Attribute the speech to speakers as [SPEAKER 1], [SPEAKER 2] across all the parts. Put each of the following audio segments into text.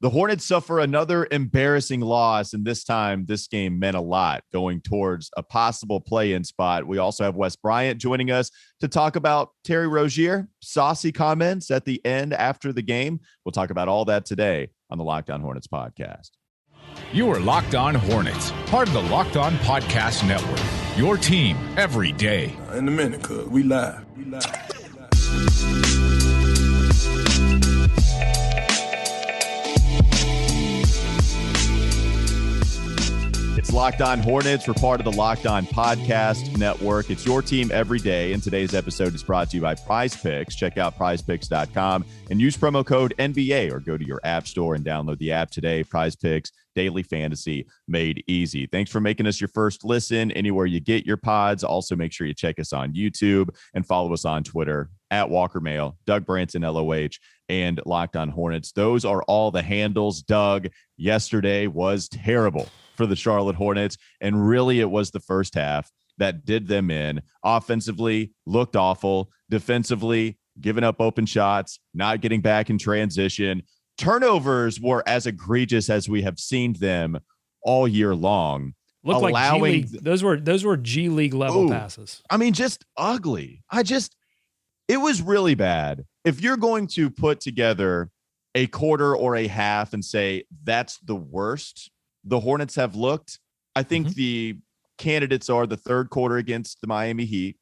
[SPEAKER 1] The Hornets suffer another embarrassing loss, and this time this game meant a lot going towards a possible play-in spot. We also have Wes Bryant joining us to talk about Terry Rozier, saucy comments at the end after the game. We'll talk about all that today on the Locked On Hornets podcast.
[SPEAKER 2] You are Locked On Hornets, part of the Locked On Podcast Network, your team every day.
[SPEAKER 3] In a minute, cuz we live.
[SPEAKER 1] It's Locked On Hornets. We're part of the Locked On Podcast Network. It's your team every day, and today's episode is brought to you by PrizePicks. Check out PrizePicks.com and use promo code NBA or go to your app store and download the app today. PrizePicks, daily fantasy made easy. Thanks for making us your first listen anywhere you get your pods. Also, make sure you check us on YouTube and follow us on Twitter at Walker Mail, Doug Branson, LOH, and Locked On Hornets. Those are all the handles. Doug, yesterday was terrible for the Charlotte Hornets, and really it was the first half that did them in. Offensively, looked awful. Defensively, giving up open shots, not getting back in transition. Turnovers were as egregious as we have seen them all year long.
[SPEAKER 4] Looked like G League. Those were G League level passes.
[SPEAKER 1] I mean, just ugly. It was really bad. If you're going to put together a quarter or a half and say that's the worst the Hornets have looked, I think the candidates are the third quarter against the Miami Heat.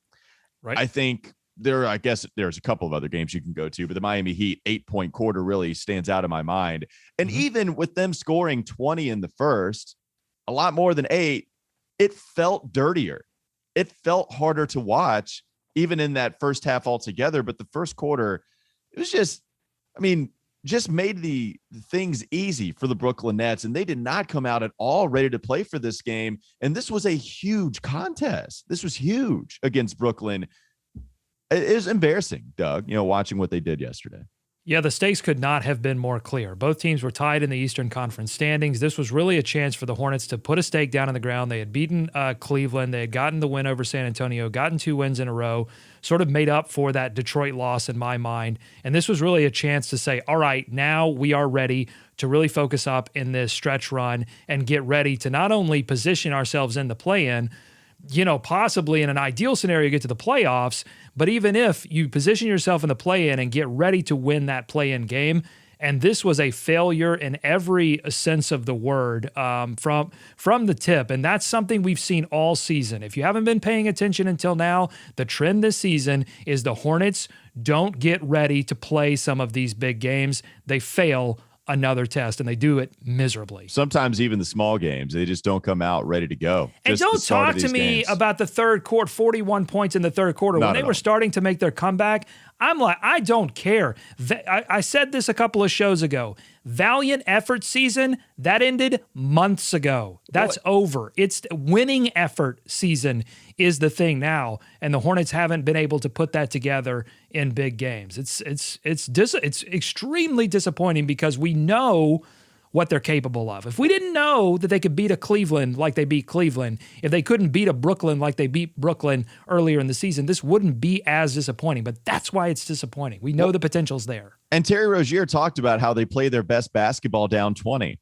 [SPEAKER 4] Right.
[SPEAKER 1] I think I guess there's a couple of other games you can go to, but the Miami Heat 8-point quarter really stands out in my mind. And even with them scoring 20 in the first, a lot more than 8, it felt dirtier. It felt harder to watch, even in that first half altogether. But the first quarter, it was just made the things easy for the Brooklyn Nets, and they did not come out at all ready to play for this game. And this was a huge contest. This was huge against Brooklyn. It is embarrassing, Doug, watching what they did yesterday.
[SPEAKER 4] Yeah, the stakes could not have been more clear. Both teams were tied in the Eastern Conference standings. This was really a chance for the Hornets to put a stake down on the ground. They had beaten Cleveland. They had gotten the win over San Antonio, gotten 2 wins in a row, sort of made up for that Detroit loss in my mind. And this was really a chance to say, all right, now we are ready to really focus up in this stretch run and get ready to not only position ourselves in the play-in, possibly in an ideal scenario, get to the playoffs, but even if you position yourself in the play-in and get ready to win that play-in game, and this was a failure in every sense of the word from the tip, and that's something we've seen all season. If you haven't been paying attention until now, the trend this season is the Hornets don't get ready to play some of these big games. They fail another test, and they do it miserably.
[SPEAKER 1] Sometimes even the small games, they just don't come out ready to go.
[SPEAKER 4] And don't talk to me about the third quarter, 41 points in the third quarter. When they were starting to make their comeback, I'm like, I don't care. I said this a couple of shows ago. Valiant effort season, that ended months ago. That's over. It's winning effort season is the thing now, and the Hornets haven't been able to put that together in big games. It's extremely disappointing because we know what they're capable of. If we didn't know that they could beat a Cleveland like they beat Cleveland, if they couldn't beat a Brooklyn like they beat Brooklyn earlier in the season, this wouldn't be as disappointing. But that's why it's disappointing. We know the potential's there.
[SPEAKER 1] And Terry Rozier talked about how they play their best basketball down 20,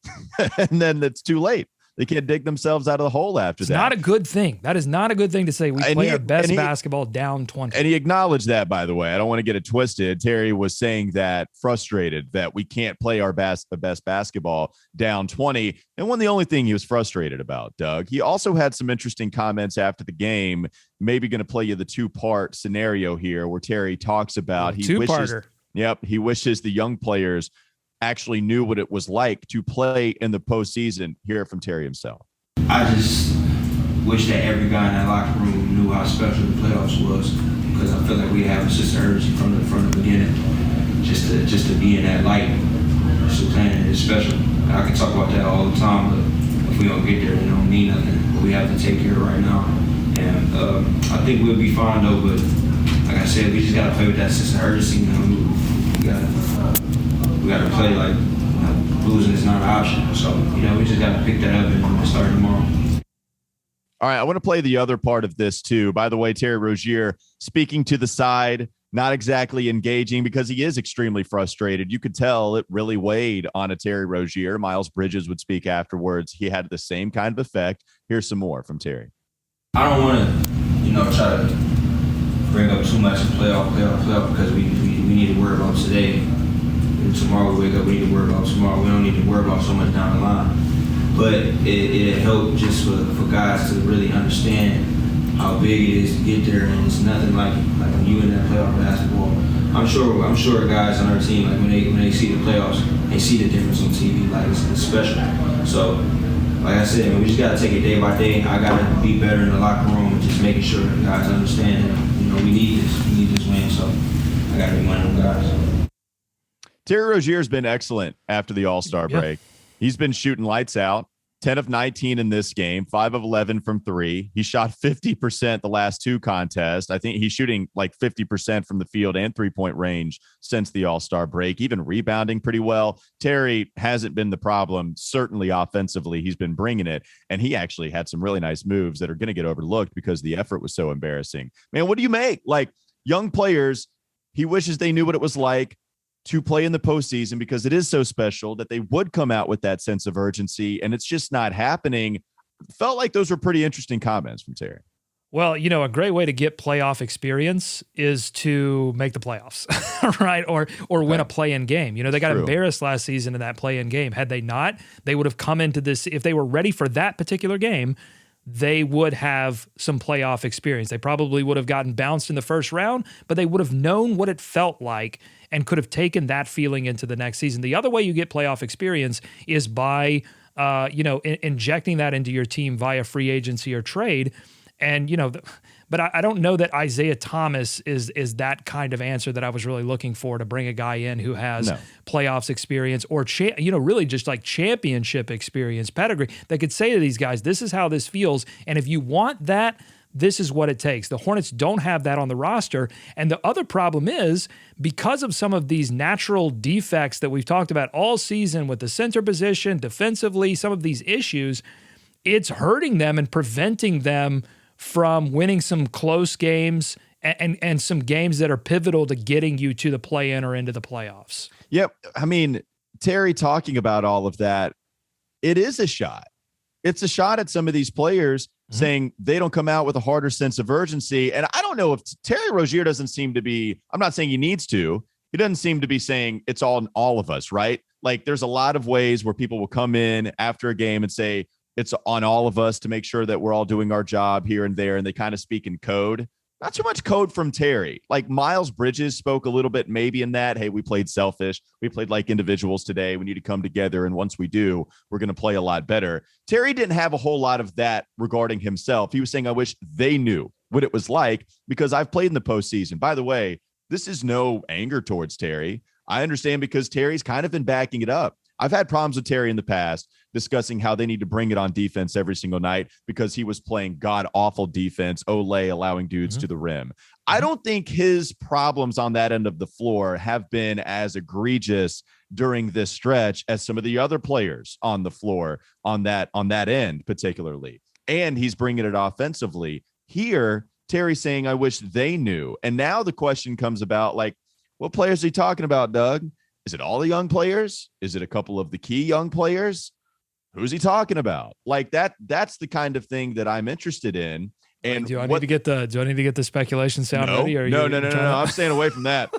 [SPEAKER 1] and then it's too late. They can't dig themselves out of the hole after that.
[SPEAKER 4] It's not a good thing. That is not a good thing to say. We play our best basketball down 20.
[SPEAKER 1] And he acknowledged that, by the way. I don't want to get it twisted. Terry was saying that frustrated that we can't play our best basketball down 20. And one, the only thing he was frustrated about, Doug, he also had some interesting comments after the game. Maybe going to play you the 2-part scenario here where Terry talks about he wishes the young players actually knew what it was like to play in the postseason. Hear it from Terry himself.
[SPEAKER 5] I just wish that every guy in that locker room knew how special the playoffs was, because I feel like we have a sense of urgency from the beginning, just to be in that light. So playing is special. I can talk about that all the time, but if we don't get there, it don't mean nothing. But we have to take care of right now, and I think we'll be fine though. But like I said, we just gotta play with that sense of urgency. We gotta play like losing is not an option. So we just gotta pick that up and start tomorrow.
[SPEAKER 1] All right, I want to play the other part of this too. By the way, Terry Rozier speaking to the side not exactly engaging because he is extremely frustrated. You could tell it really weighed on a Terry Rozier. Miles Bridges would speak afterwards. He had the same kind of effect. Here's some more from Terry.
[SPEAKER 5] I don't want to, try to bring up too much in playoff because we need to worry about today. And tomorrow we wake up, we need to worry about tomorrow. We don't need to worry about so much down the line. But it helped just for guys to really understand how big it is to get there, and it's nothing like when you in that playoff basketball. I'm sure guys on our team, like when they see the playoffs, they see the difference on TV. Like it's special. So, like I said, we just gotta take it day by day. I gotta be better in the locker room and just making sure that guys understand that we need this win. So I gotta be one of them guys.
[SPEAKER 1] Terry Rozier's been excellent after the All-Star break. He's been shooting lights out. 10 of 19 in this game, 5 of 11 from 3. He shot 50% the last 2 contests. I think he's shooting like 50% from the field and 3-point range since the All-Star break, even rebounding pretty well. Terry hasn't been the problem. Certainly offensively, he's been bringing it. And he actually had some really nice moves that are going to get overlooked because the effort was so embarrassing. Man, what do you make? Like young players, he wishes they knew what it was like to play in the postseason because it is so special that they would come out with that sense of urgency, and it's just not happening. Felt like those were pretty interesting comments from Terry.
[SPEAKER 4] Well, a great way to get playoff experience is to make the playoffs, right? Or win a play-in game. They got embarrassed last season in that play-in game. Had they not, they would have come into this, if they were ready for that particular game, they would have some playoff experience. They probably would have gotten bounced in the first round, but they would have known what it felt like and could have taken that feeling into the next season. The other way you get playoff experience is by, injecting that into your team via free agency or trade. And, but I don't know that Isaiah Thomas is that kind of answer that I was really looking for to bring a guy in who has playoffs experience or, really just like championship experience, pedigree, that could say to these guys, this is how this feels. And if you want that, this is what it takes. The Hornets don't have that on the roster. And the other problem is because of some of these natural defects that we've talked about all season with the center position, defensively, some of these issues, it's hurting them and preventing them from winning some close games and some games that are pivotal to getting you to the play-in or into the playoffs.
[SPEAKER 1] Yep. I mean, Terry talking about all of that, it is a shot. It's a shot at some of these players saying they don't come out with a harder sense of urgency. And I don't know if Terry Rozier doesn't seem to be, I'm not saying he needs to, he doesn't seem to be saying it's all on of us, right? Like there's a lot of ways where people will come in after a game and say it's on all of us to make sure that we're all doing our job here and there. And they kind of speak in code. Not too much code from Terry. Like Miles Bridges spoke a little bit maybe in that, hey, we played selfish. We played like individuals today. We need to come together. And once we do, we're going to play a lot better. Terry didn't have a whole lot of that regarding himself. He was saying, I wish they knew what it was like because I've played in the postseason. By the way, this is no anger towards Terry. I understand because Terry's kind of been backing it up. I've had problems with Terry in the past discussing how they need to bring it on defense every single night because he was playing god-awful defense, Olay allowing dudes to the rim. I don't think his problems on that end of the floor have been as egregious during this stretch as some of the other players on the floor on that end particularly. And he's bringing it offensively. Here, Terry's saying, I wish they knew. And now the question comes about, like, what players are he talking about, Doug? Is it all the young players? Is it a couple of the key young players? Who's he talking about? Like that's the kind of thing that I'm interested in. And
[SPEAKER 4] do I need to get the speculation sound ready? Or
[SPEAKER 1] no. I'm staying away from that.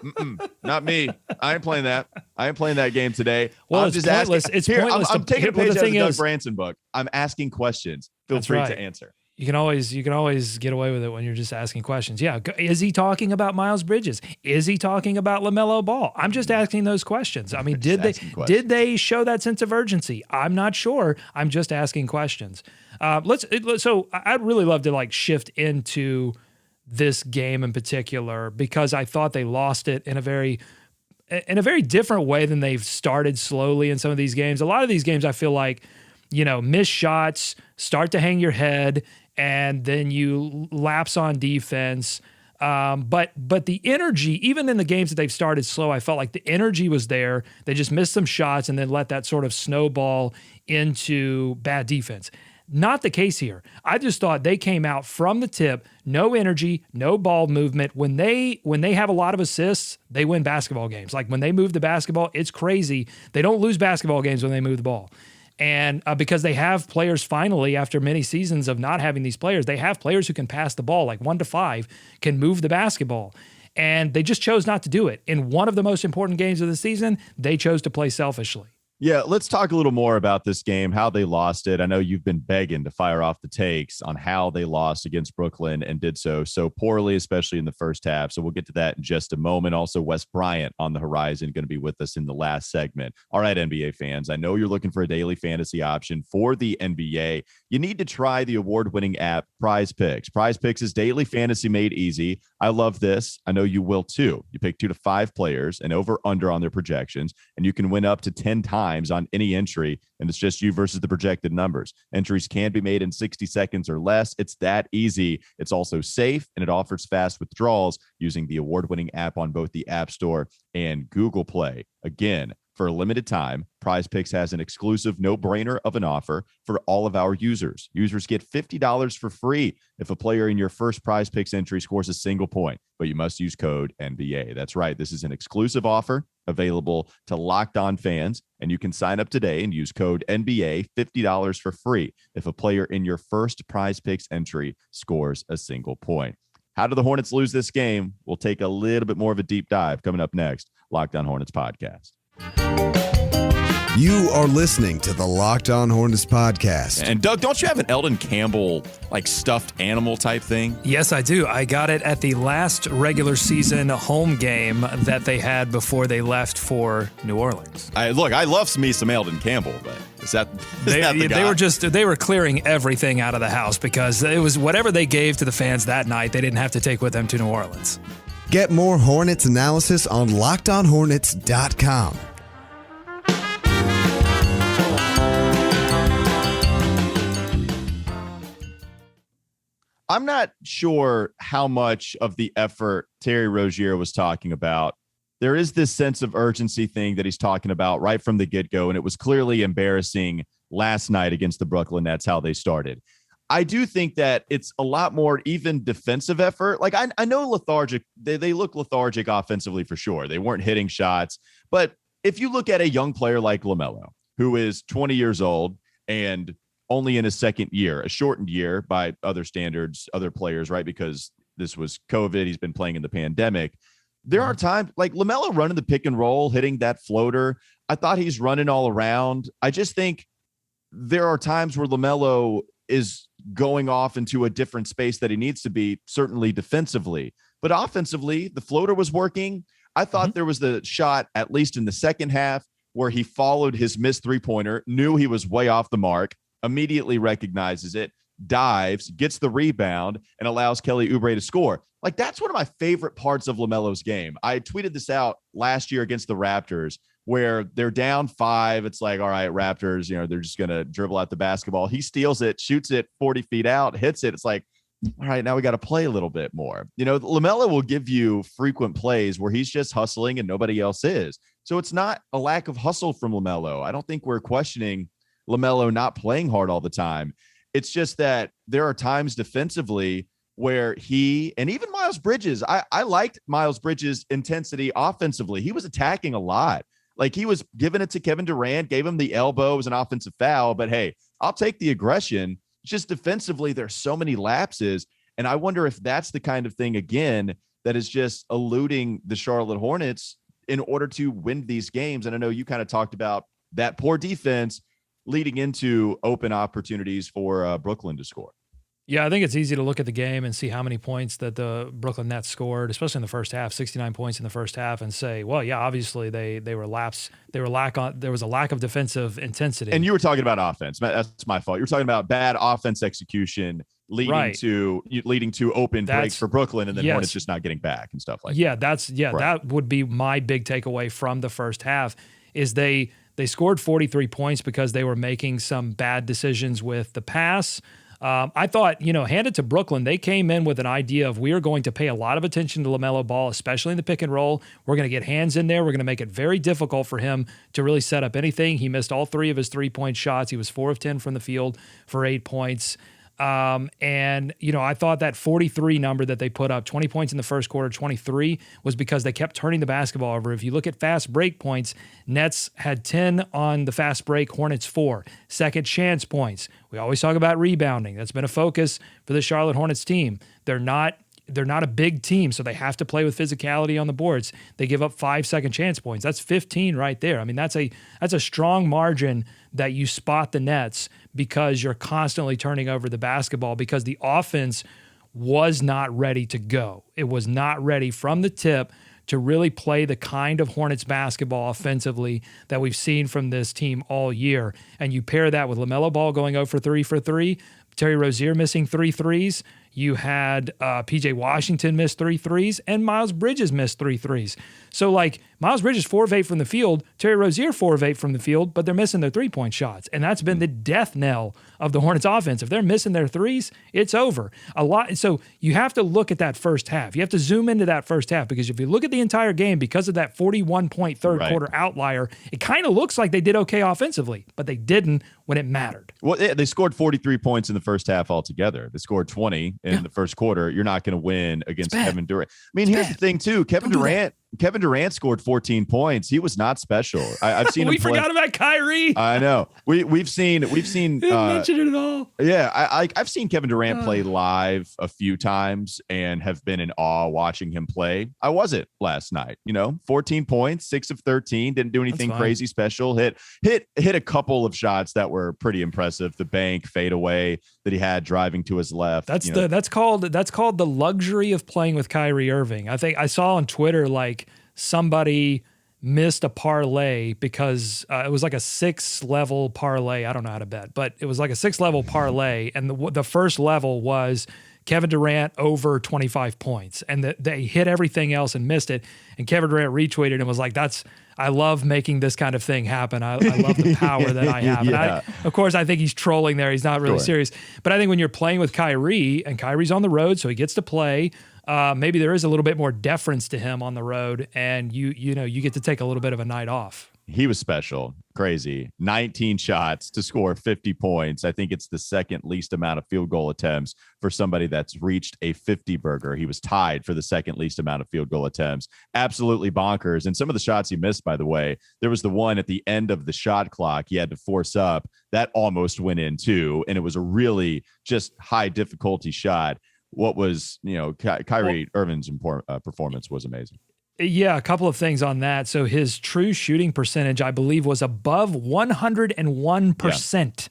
[SPEAKER 1] Not me. I ain't playing that. I ain't playing that game today.
[SPEAKER 4] Well,
[SPEAKER 1] it's
[SPEAKER 4] just pointless. It's pointless.
[SPEAKER 1] I'm taking a page out of the Doug Branson book. I'm asking questions. Feel free to answer.
[SPEAKER 4] You can always get away with it when you're just asking questions. Yeah. Is he talking about Miles Bridges? Is he talking about LaMelo Ball? I'm just asking those questions. I mean, did they show that sense of urgency? I'm not sure. I'm just asking questions. So I'd really love to shift into this game in particular because I thought they lost it in a very different way than they've started slowly in some of these games. A lot of these games I feel like, miss shots, start to hang your head, and then you lapse on defense. But the energy, even in the games that they've started slow, I felt like the energy was there. They just missed some shots and then let that sort of snowball into bad defense. Not the case here. I just thought they came out from the tip, no energy, no ball movement. When they have a lot of assists, they win basketball games. Like when they move the basketball, it's crazy. They don't lose basketball games when they move the ball. And because they have players finally, after many seasons of not having these players, they have players who can pass the ball, like 1 to 5, can move the basketball. And they just chose not to do it. In one of the most important games of the season, they chose to play selfishly.
[SPEAKER 1] Yeah, let's talk a little more about this game, how they lost it. I know you've been begging to fire off the takes on how they lost against Brooklyn and did so poorly, especially in the first half. So we'll get to that in just a moment. Also, Wes Bryant on the horizon, going to be with us in the last segment. All right, NBA fans, I know you're looking for a daily fantasy option for the NBA. You need to try the award-winning app PrizePicks. PrizePicks is daily fantasy made easy. I love this. I know you will too. You pick 2 to 5 players and over/under on their projections, and you can win up to 10 times on any entry, and it's just you versus the projected numbers. Entries can be made in 60 seconds or less. It's that easy. It's also safe, and it offers fast withdrawals using the award-winning app on both the App Store and Google Play. Again, for a limited time, PrizePicks has an exclusive no-brainer of an offer for all of our users. Users get $50 for free if a player in your first PrizePicks entry scores a single point, but you must use code NBA. That's right. This is an exclusive offer available to Locked On fans, and you can sign up today and use code NBA, $50 for free if a player in your first PrizePicks entry scores a single point. How do the Hornets lose this game? We'll take a little bit more of a deep dive coming up next. Locked On Hornets podcast.
[SPEAKER 6] You are listening to the Locked On Hornets podcast.
[SPEAKER 1] And Doug, don't you have an Eldon Campbell like stuffed animal type thing?
[SPEAKER 4] Yes, I do. I got it at the last regular season home game that they had before they left for New Orleans.
[SPEAKER 1] I love me some Eldon Campbell, but is that the guy?
[SPEAKER 4] They were clearing everything out of the house because it was whatever they gave to the fans that night, they didn't have to take with them to New Orleans.
[SPEAKER 6] Get more Hornets analysis on LockedOnHornets.com.
[SPEAKER 1] I'm not sure how much of the effort Terry Rozier was talking about. There is this sense of urgency thing that he's talking about right from the get-go, and it was clearly embarrassing last night against the Brooklyn Nets how they started. I do think that it's a lot more even defensive effort. Like I know lethargic, they look lethargic offensively for sure. They weren't hitting shots, but if you look at a young player like LaMelo, who is 20 years old and only in his second year, a shortened year by other standards, other players, right? Because this was COVID. He's been playing in the pandemic. There are times like LaMelo running the pick and roll, hitting that floater. I thought he's running all around. I just think there are times where LaMelo is going off into a different space that he needs to be, certainly defensively. But offensively, the floater was working. I thought there was the shot, at least in the second half, where he followed his missed three-pointer, knew he was way off the mark, immediately recognizes it, dives, gets the rebound, and allows Kelly Oubre to score. Like, that's one of my favorite parts of LaMelo's game. I tweeted this out last year against the Raptors, where they're down 5. It's like, all right, Raptors, they're just going to dribble out the basketball. He steals it, shoots it 40 feet out, hits it. It's like, all right, now we got to play a little bit more. LaMelo will give you frequent plays where he's just hustling and nobody else is. So it's not a lack of hustle from LaMelo. I don't think we're questioning LaMelo not playing hard all the time. It's just that there are times defensively where he, and even Miles Bridges, I liked Miles Bridges' intensity offensively. He was attacking a lot. Like, he was giving it to Kevin Durant, gave him the elbow. It was an offensive foul, but hey, I'll take the aggression. Just defensively, there's so many lapses. And I wonder if that's the kind of thing, again, that is just eluding the Charlotte Hornets in order to win these games. And I know you kind of talked about that poor defense leading into open opportunities for Brooklyn to score.
[SPEAKER 4] Yeah, I think it's easy to look at the game and see how many points that the Brooklyn Nets scored, especially in the first half, 69 points in the first half, and say, well, yeah, obviously there was a lack of defensive intensity.
[SPEAKER 1] And you were talking about offense. That's my fault. You were talking about bad offense execution leading to open breaks for Brooklyn, and then Hornets just not getting back and stuff like that.
[SPEAKER 4] That would be my big takeaway from the first half is they scored 43 points because they were making some bad decisions with the pass. I thought, hand it to Brooklyn. They came in with an idea of we are going to pay a lot of attention to LaMelo Ball, especially in the pick and roll. We're going to get hands in there. We're going to make it very difficult for him to really set up anything. He missed all 3 of his 3-point shots. He was 4 of 10 from the field for 8 points. I thought that 43 number that they put up, 20 points in the first quarter, 23, was because they kept turning the basketball over. If you look at fast break points, Nets had 10 on the fast break, Hornets 4. Second chance points. We always talk about rebounding. That's been a focus for the Charlotte Hornets team. They're not a big team, so they have to play with physicality on the boards. They give up 5 second chance points. That's 15 right there. I mean, that's a strong margin that you spot the Nets because you're constantly turning over the basketball because the offense was not ready to go. It was not ready from the tip to really play the kind of Hornets basketball offensively that we've seen from this team all year. And you pair that with LaMelo Ball going 0 for 3 for 3, Terry Rozier missing 3 threes. You had P.J. Washington miss 3 threes, and Miles Bridges missed 3 threes. So, Miles Bridges 4 of 8 from the field, Terry Rozier 4 of 8 from the field, but they're missing their 3-point shots. And that's been the death knell of the Hornets offense. If they're missing their threes, it's over. So you have to look at that first half. You have to zoom into that first half because if you look at the entire game, because of that 41-point third quarter outlier, it kind of looks like they did okay offensively, but they didn't when it mattered.
[SPEAKER 1] Well, they scored 43 points in the first half altogether. They scored 20 in the first quarter. You're not going to win against Kevin Durant. I mean, here's the thing, too. Kevin Durant scored 14 points. He was not special. I've seen him play. We
[SPEAKER 4] forgot about Kyrie.
[SPEAKER 1] I know. We've seen.
[SPEAKER 4] Didn't mention it at all.
[SPEAKER 1] Yeah, I've seen Kevin Durant play live a few times and have been in awe watching him play. I wasn't last night. 14 points, 6 of 13. Didn't do anything crazy special. Hit a couple of shots that were pretty impressive. The bank fadeaway that he had driving to his left.
[SPEAKER 4] That's called the luxury of playing with Kyrie Irving. I think I saw on Twitter somebody missed a parlay because it was like a 6-level parlay. I don't know how to bet, but it was like a 6-level parlay. And the first level was Kevin Durant over 25 points. And they hit everything else and missed it. And Kevin Durant retweeted and was like, I love making this kind of thing happen. I love the power that I have.
[SPEAKER 1] Yeah.
[SPEAKER 4] And of course, I think he's trolling there. He's not really serious. But I think when you're playing with Kyrie, and Kyrie's on the road, so he gets to play, maybe there is a little bit more deference to him on the road, and you get to take a little bit of a night off.
[SPEAKER 1] He was special. Crazy. 19 shots to score 50 points. I think it's the second least amount of field goal attempts for somebody that's reached a 50-burger. He was tied for the second least amount of field goal attempts. Absolutely bonkers. And some of the shots he missed, by the way, there was the one at the end of the shot clock he had to force up. That almost went in too, and it was a really just high difficulty shot. What was, Kyrie Irving's performance was amazing.
[SPEAKER 4] Yeah, a couple of things on that. So his true shooting percentage, I believe, was above 101%.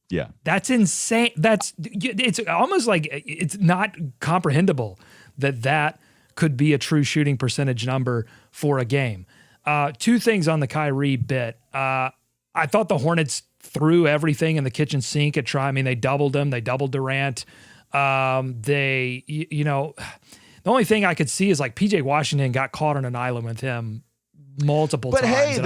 [SPEAKER 1] Yeah.
[SPEAKER 4] That's insane. It's almost like it's not comprehensible that could be a true shooting percentage number for a game. 2 things on the Kyrie bit. I thought the Hornets threw everything in the kitchen sink at try. I mean, they doubled him. They doubled Durant. The only thing I could see is PJ Washington got caught on an island with him multiple times.
[SPEAKER 1] But hey,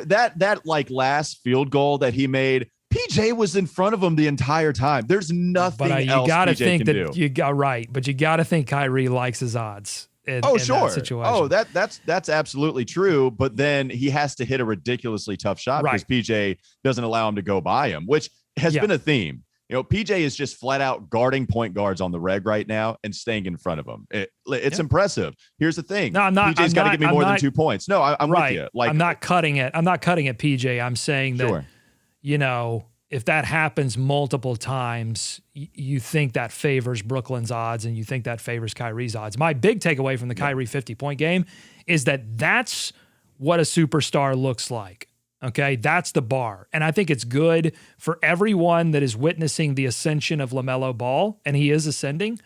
[SPEAKER 1] that last field goal that he made, PJ was in front of him the entire time. There's nothing else PJ can do.
[SPEAKER 4] You got right, but you got to think Kyrie likes his odds. In that situation.
[SPEAKER 1] Oh, that's absolutely true. But then he has to hit a ridiculously tough shot because PJ doesn't allow him to go by him, which has been a theme. PJ is just flat out guarding point guards on the reg right now and staying in front of them. It's impressive. Here's the thing.
[SPEAKER 4] No, I'm not.
[SPEAKER 1] PJ's got to give me more than 2 points. No, I'm
[SPEAKER 4] right.
[SPEAKER 1] with you.
[SPEAKER 4] I'm not cutting it. I'm not cutting it, PJ. I'm saying that, if that happens multiple times, you think that favors Brooklyn's odds and you think that favors Kyrie's odds. My big takeaway from the Kyrie 50-point game is that's what a superstar looks like. Okay, that's the bar. And I think it's good for everyone that is witnessing the ascension of LaMelo Ball, and he is ascending,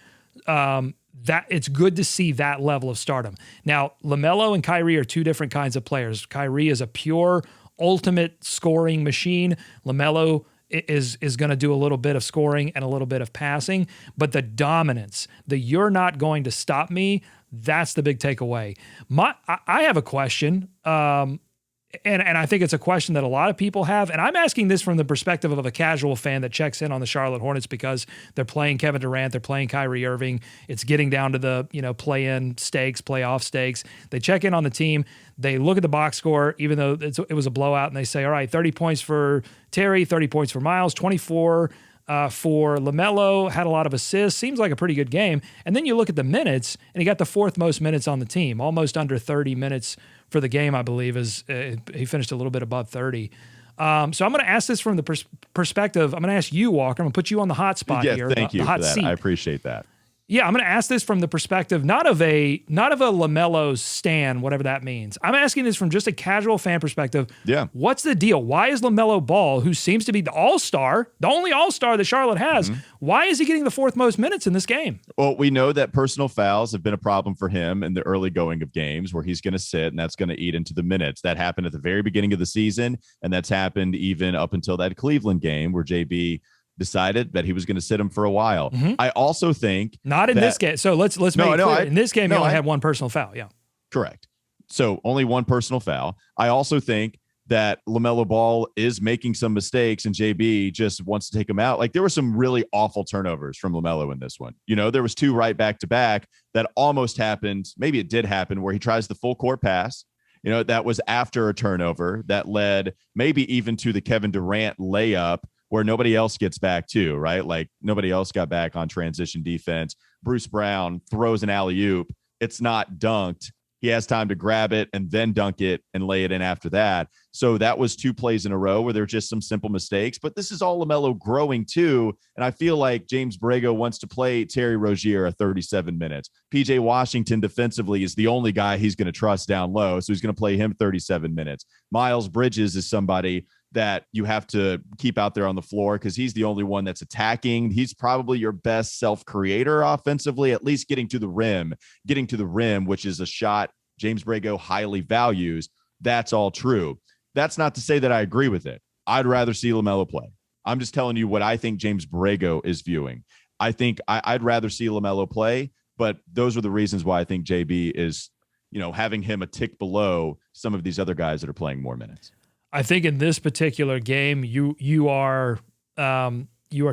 [SPEAKER 4] that it's good to see that level of stardom. Now, LaMelo and Kyrie are 2 different kinds of players. Kyrie is a pure, ultimate scoring machine. LaMelo is going to do a little bit of scoring and a little bit of passing, but the dominance, you're not going to stop me, that's the big takeaway. I have a question. And I think it's a question that a lot of people have. And I'm asking this from the perspective of a casual fan that checks in on the Charlotte Hornets because they're playing Kevin Durant, they're playing Kyrie Irving. It's getting down to the, play-in stakes, playoff stakes. They check in on the team. They look at the box score, even though it was a blowout, and they say, all right, 30 points for Terry, 30 points for Miles, 24 for LaMelo, had a lot of assists, seems like a pretty good game. And then you look at the minutes, and he got the fourth most minutes on the team, almost under 30 minutes for the game, I believe. He finished a little bit above 30. So I'm going to ask this from the perspective. I'm going to ask you, Walker. I'm going to put you on the hot spot here.
[SPEAKER 1] Thank you
[SPEAKER 4] the hot
[SPEAKER 1] for that.
[SPEAKER 4] seat.
[SPEAKER 1] I appreciate that.
[SPEAKER 4] Yeah, I'm going to ask this from the perspective not of a LaMelo stan, whatever that means. I'm asking this from just a casual fan perspective.
[SPEAKER 1] Yeah.
[SPEAKER 4] What's the deal? Why is LaMelo Ball, who seems to be the all-star, the only all-star that Charlotte has, why is he getting the fourth most minutes in this game?
[SPEAKER 1] Well, we know that personal fouls have been a problem for him in the early going of games where he's going to sit, and that's going to eat into the minutes. That happened at the very beginning of the season, and that's happened even up until that Cleveland game where JB decided that he was going to sit him for a while. I also think
[SPEAKER 4] not in this game. So let's make it clear. In this game, he only had one personal foul. Yeah,
[SPEAKER 1] correct. So only one personal foul. I also think that LaMelo Ball is making some mistakes and JB just wants to take him out. Like there were some really awful turnovers from LaMelo in this one. There was two right back to back that almost happened. Maybe it did happen where he tries the full court pass. That was after a turnover that led maybe even to the Kevin Durant layup where nobody else gets back too, right? Like nobody else got back on transition defense. Bruce Brown throws an alley-oop. It's not dunked. He has time to grab it and then dunk it and lay it in after that. So that was two plays in a row where there were just some simple mistakes, but this is all LaMelo growing too. And I feel like James Borrego wants to play Terry Rozier 37 minutes. PJ Washington defensively is the only guy he's going to trust down low. So he's going to play him 37 minutes. Miles Bridges is somebody that you have to keep out there on the floor because he's the only one that's attacking. He's probably your best self-creator offensively, at least getting to the rim, which is a shot James Borrego highly values. That's all true. That's not to say that I agree with it. I'd rather see LaMelo play. I'm just telling you what I think James Borrego is viewing. I think I'd rather see LaMelo play, but those are the reasons why I think JB is, having him a tick below some of these other guys that are playing more minutes.
[SPEAKER 4] I think in this particular game, you are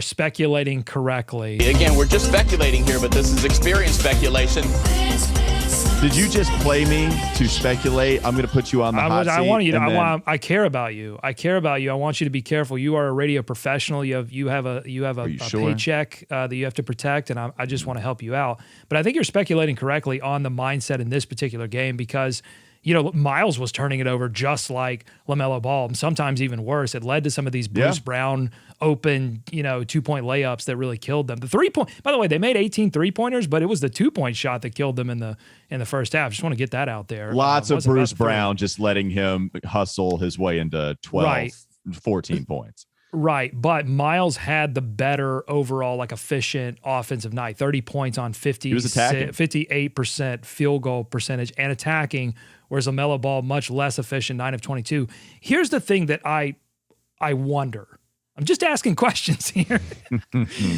[SPEAKER 4] speculating correctly.
[SPEAKER 7] Again, we're just speculating here, but this is experience speculation.
[SPEAKER 1] Did you just play me to speculate? I'm going to put you on the hot seat.
[SPEAKER 4] I want you to. I care about you. I care about you. I want you to be careful. You are a radio professional. You have a paycheck that you have to protect, and I just want to help you out. But I think you're speculating correctly on the mindset in this particular game because Miles was turning it over just like LaMelo Ball, and sometimes even worse. It led to some of these Bruce Brown open, 2-point layups that really killed them. The 3-point, by the way, they made 18 3-pointers, but it was the 2-point shot that killed them in the first half. Just want to get that out there.
[SPEAKER 1] Lots of Bruce Brown just letting him hustle his way into 12, 14 points.
[SPEAKER 4] Right, but Miles had the better overall, efficient offensive night. 30 points on 58% field goal percentage and attacking, whereas LaMelo Ball much less efficient, 9 of 22. Here's the thing that I wonder. I'm just asking questions here.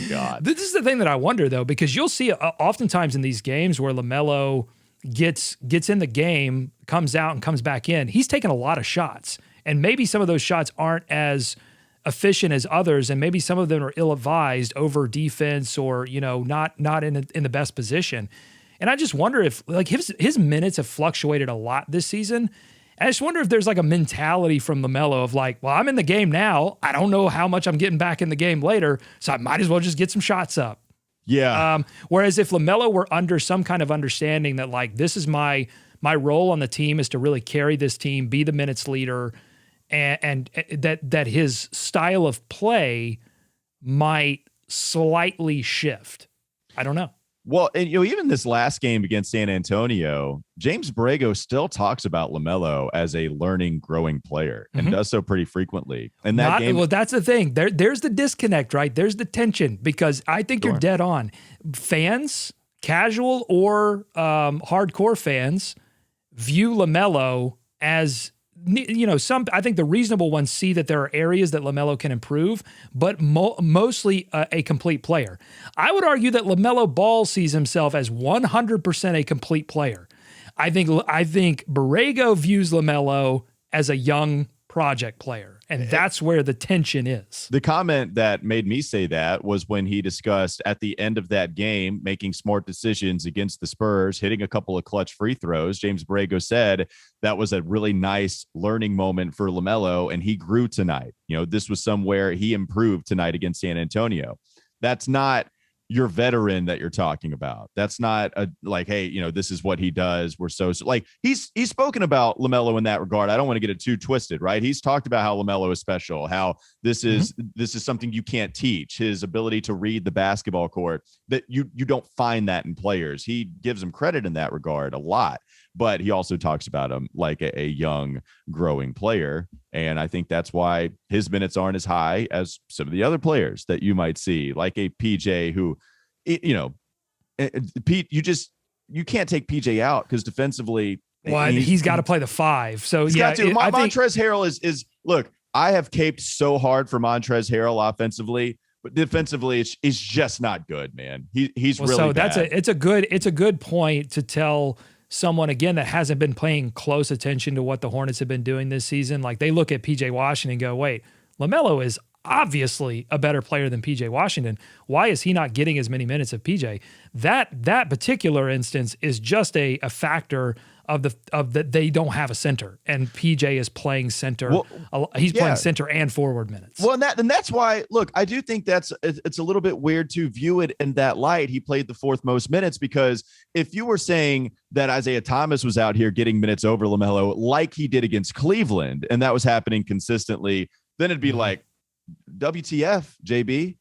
[SPEAKER 1] God,
[SPEAKER 4] this is the thing that I wonder though, because you'll see oftentimes in these games where LaMelo gets in the game, comes out and comes back in. He's taken a lot of shots, and maybe some of those shots aren't as efficient as others, and maybe some of them are ill-advised over defense or not in the best position. And I just wonder if his minutes have fluctuated a lot this season. And I just wonder if there's a mentality from LaMelo of well, I'm in the game now. I don't know how much I'm getting back in the game later, so I might as well just get some shots up.
[SPEAKER 1] Yeah.
[SPEAKER 4] Whereas if LaMelo were under some kind of understanding that this is my role on the team is to really carry this team, be the minutes leader, and that his style of play might slightly shift. I don't know.
[SPEAKER 1] Well, and even this last game against San Antonio, James Borrego still talks about LaMelo as a learning, growing player and does so pretty frequantly. And that game,
[SPEAKER 4] well, that's the thing. There's the disconnect, right? There's the tension because I think you're dead on. Fans, casual or hardcore fans, view LaMelo as I think the reasonable ones see that there are areas that LaMelo can improve, but mostly a complete player. I would argue that LaMelo Ball sees himself as 100% a complete player. I think Borrego views LaMelo as a young project player. And that's where the tension is.
[SPEAKER 1] The comment that made me say that was when he discussed at the end of that game, making smart decisions against the Spurs, hitting a couple of clutch free throws. James Borrego said that was a really nice learning moment for LaMelo, and he grew tonight. This was somewhere he improved tonight against San Antonio. That's not your veteran that you're talking about. That's not hey, this is what he does. We're so like he's spoken about LaMelo in that regard. I don't want to get it too twisted, right? He's talked about how LaMelo is special, how this is something you can't teach, his ability to read the basketball court, that you don't find that in players. He gives him credit in that regard a lot, but he also talks about him like a young growing player. And I think that's why his minutes aren't as high as some of the other players that you might see, like a PJ who, Pete, you can't take PJ out because defensively,
[SPEAKER 4] he's got to play the 5. So
[SPEAKER 1] he's got to. Montrezl Harrell is look, I have caped so hard for Montrezl Harrell offensively, but defensively, it's just not good, man. He's really
[SPEAKER 4] so
[SPEAKER 1] bad.
[SPEAKER 4] It's a good point to tell someone, again, that hasn't been paying close attention to what the Hornets have been doing this season. Like, they look at PJ Washington and go, wait, LaMelo is obviously a better player than PJ Washington. Why is he not getting as many minutes of PJ? That particular instance is just a factor of that they don't have a center, and PJ is playing center. He's playing center and forward minutes.
[SPEAKER 1] Well, and that's why, look, I do think it's a little bit weird to view it in that light. He played the 4th most minutes, because if you were saying that Isaiah Thomas was out here getting minutes over LaMelo like he did against Cleveland, and that was happening consistently, then it'd be like, WTF, JB?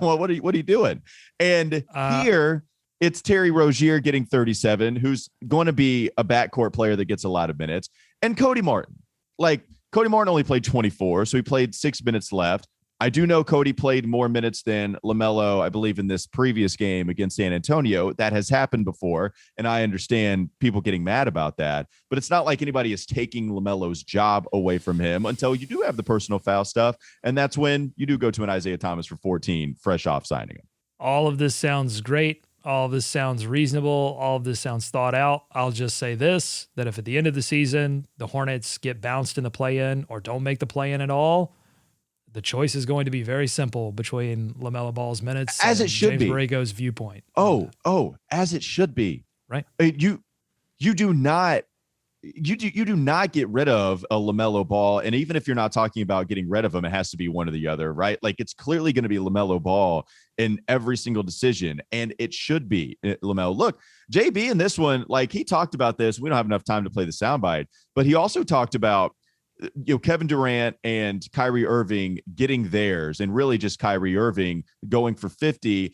[SPEAKER 1] What are you doing? And here it's Terry Rozier getting 37, who's going to be a backcourt player that gets a lot of minutes, and Cody Martin. Like, Cody Martin only played 24, so he played 6 minutes left. I do know Cody played more minutes than LaMelo, I believe, in this previous game against San Antonio. That has happened before, and I understand people getting mad about that. But it's not like anybody is taking LaMelo's job away from him until you do have the personal foul stuff, and that's when you do go to an Isaiah Thomas for 14, fresh off signing him.
[SPEAKER 4] All of this sounds great. All of this sounds reasonable. All of this sounds thought out. I'll just say this, that if at the end of the season the Hornets get bounced in the play-in or don't make the play-in at all, the choice is going to be very simple between LaMelo Ball's minutes
[SPEAKER 1] as
[SPEAKER 4] and
[SPEAKER 1] it should
[SPEAKER 4] James
[SPEAKER 1] be.
[SPEAKER 4] Borrego's viewpoint.
[SPEAKER 1] As it should be.
[SPEAKER 4] Right.
[SPEAKER 1] You do not get rid of a LaMelo Ball, and even if you're not talking about getting rid of him, it has to be one or the other, right? Like, it's clearly going to be LaMelo Ball in every single decision, and it should be LaMelo. Look, JB in this one, like, he talked about this. We don't have enough time to play the soundbite, but he also talked about Kevin Durant and Kyrie Irving getting theirs, and really just Kyrie Irving going for 50,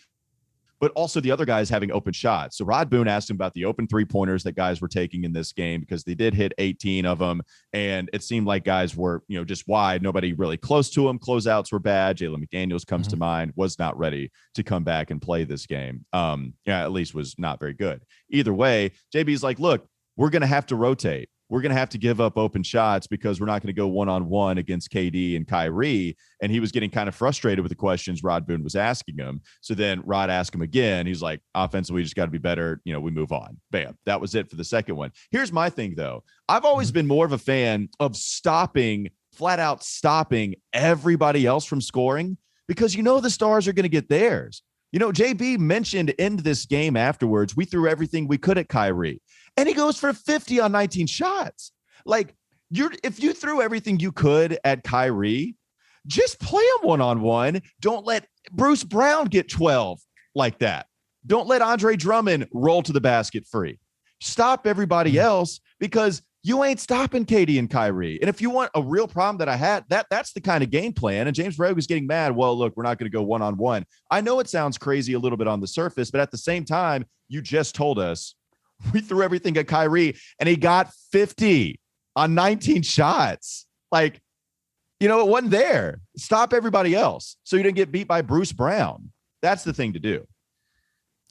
[SPEAKER 1] but also the other guys having open shots. So Rod Boone asked him about the open 3-pointers that guys were taking in this game, because they did hit 18 of them, and it seemed like guys were, just wide, nobody really close to them. Closeouts were bad. Jalen McDaniels comes to mind, was not ready to come back and play this game. At least was not very good. Either way, JB's like, look, we're going to have to rotate. We're going to have to give up open shots because we're not going to go one-on-one against KD and Kyrie. And he was getting kind of frustrated with the questions Rod Boone was asking him. So then Rod asked him again. He's like, offensively, we just got to be better. We move on. Bam. That was it for the second one. Here's my thing, though. I've always been more of a fan of flat out stopping everybody else from scoring, because the stars are going to get theirs. JB mentioned in this game afterwards, we threw everything we could at Kyrie, and he goes for 50 on 19 shots. Like, if you threw everything you could at Kyrie, just play him one-on-one. Don't let Bruce Brown get 12 like that. Don't let Andre Drummond roll to the basket free. Stop everybody else, because you ain't stopping KD and Kyrie. And if you want a real problem that I had, that's the kind of game plan. And James Borrego was getting mad. Well, look, we're not going to go one-on-one. I know it sounds crazy a little bit on the surface, but at the same time, you just told us we threw everything at Kyrie, and he got 50 on 19 shots. Like, it wasn't there. Stop everybody else so you didn't get beat by Bruce Brown. That's the thing to do.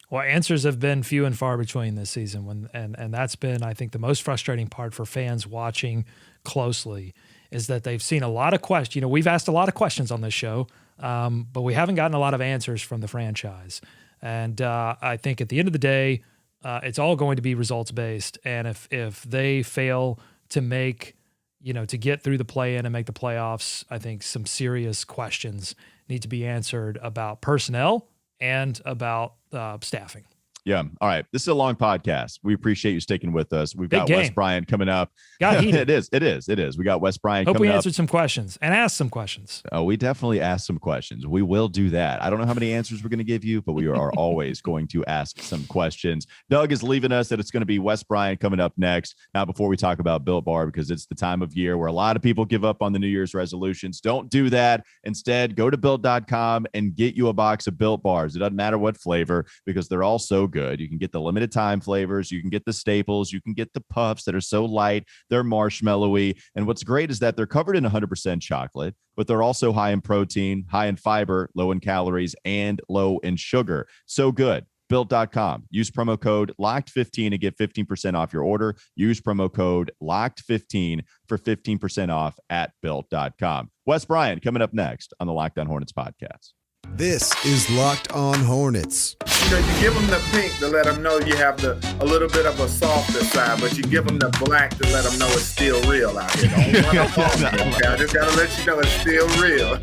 [SPEAKER 4] Well, answers have been few and far between this season, and that's been, I think, the most frustrating part for fans watching closely, is that they've seen a lot of questions. We've asked a lot of questions on this show, but we haven't gotten a lot of answers from the franchise. And I think at the end of the day, it's all going to be results based. And if they fail to make to get through the play-in and make the playoffs, I think some serious questions need to be answered about personnel and about staffing.
[SPEAKER 1] Yeah. All right. This is a long podcast. We appreciate you sticking with us. We've got Wes Bryant coming up.
[SPEAKER 4] Got heated.
[SPEAKER 1] It is. We got Wes Bryant
[SPEAKER 4] coming up. Hope we answered
[SPEAKER 1] some
[SPEAKER 4] questions and asked some questions.
[SPEAKER 1] Oh, we definitely asked some questions. We will do that. I don't know how many answers we're going to give you, but we are always going to ask some questions. Doug is leaving us, and it's going to be Wes Bryant coming up next. Now, before we talk about Built Bar, because it's the time of year where a lot of people give up on the New Year's resolutions. Don't do that. Instead, go to Built.com and get you a box of Built Bars. It doesn't matter what flavor, because they're all so good. You can get the limited time flavors, you can get the staples, you can get the puffs that are so light, they're marshmallowy. And what's great is that they're covered in 100% chocolate, but they're also high in protein, high in fiber, low in calories, and low in sugar. So good. Built.com. Use promo code LOCKED15 to get 15% off your order. Use promo code LOCKED15 for 15% off at Built.com. Wes Bryant coming up next on the Locked On Hornets podcast.
[SPEAKER 6] This is Locked On Hornets.
[SPEAKER 8] You give them the pink to let them know you have a little bit of a softer side, but you give them the black to let them know it's still real out here. Don't run up on me, okay? I just got to let you know it's still real.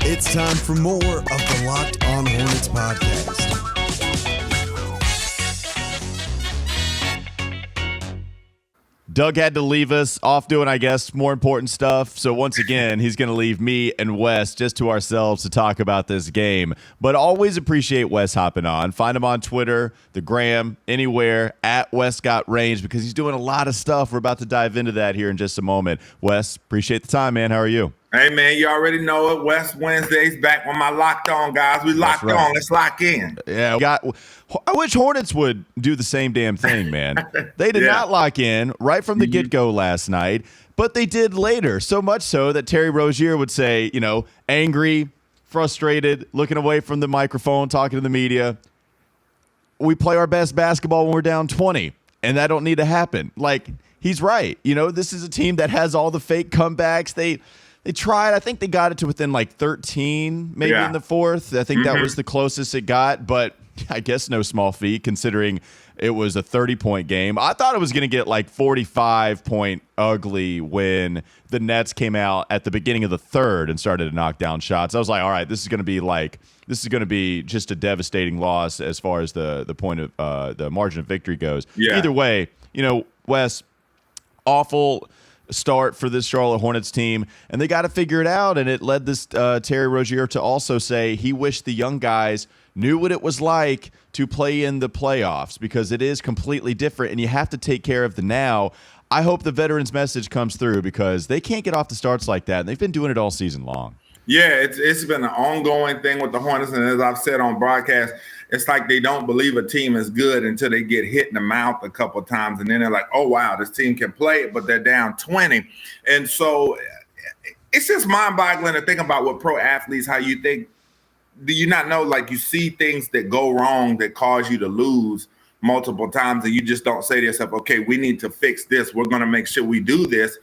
[SPEAKER 6] It's time for more of the Locked On Hornets podcast.
[SPEAKER 1] Doug had to leave us off doing, I guess, more important stuff. So once again, he's going to leave me and Wes just to ourselves to talk about this game. But always appreciate Wes hopping on. Find him on Twitter, the Gram, anywhere, at Wes Got Range, because he's doing a lot of stuff. We're about to dive into that here in just a moment. Wes, appreciate the time, man. How are you?
[SPEAKER 8] Hey, man, you already know it. West Wednesday's back with my Locked On guys. We locked on. Let's lock in.
[SPEAKER 1] Yeah, I wish Hornets would do the same damn thing, man. They did not lock in right from the get-go last night, but they did later, so much so that Terry Rozier would say, angry, frustrated, looking away from the microphone, talking to the media, we play our best basketball when we're down 20, and that don't need to happen. Like, he's right. This is a team that has all the fake comebacks. They tried. I think they got it to within like 13, maybe in the fourth. I think that was the closest it got, but I guess no small feat considering it was a 30-point game. I thought it was going to get like 45-point ugly when the Nets came out at the beginning of the third and started to knock down shots. I was like, all right, this is going to be just a devastating loss as far as the point of the margin of victory goes. Yeah. Either way, Wes, awful start for this Charlotte Hornets team, and they got to figure it out. And it led this Terry Rozier to also say he wished the young guys knew what it was like to play in the playoffs, because it is completely different, and you have to take care of the now. I hope the veterans message comes through, because they can't get off the starts like that, and they've been doing it all season long.
[SPEAKER 8] Yeah, it's been an ongoing thing with the Hornets, and as I've said on broadcast, it's like they don't believe a team is good until they get hit in the mouth a couple of times, and then they're like, oh, wow, this team can play it, but they're down 20. And so it's just mind-boggling to think about what pro athletes, how you think, do you not know, like you see things that go wrong that cause you to lose multiple times, and you just don't say to yourself, okay, we need to fix this. We're going to make sure we do this.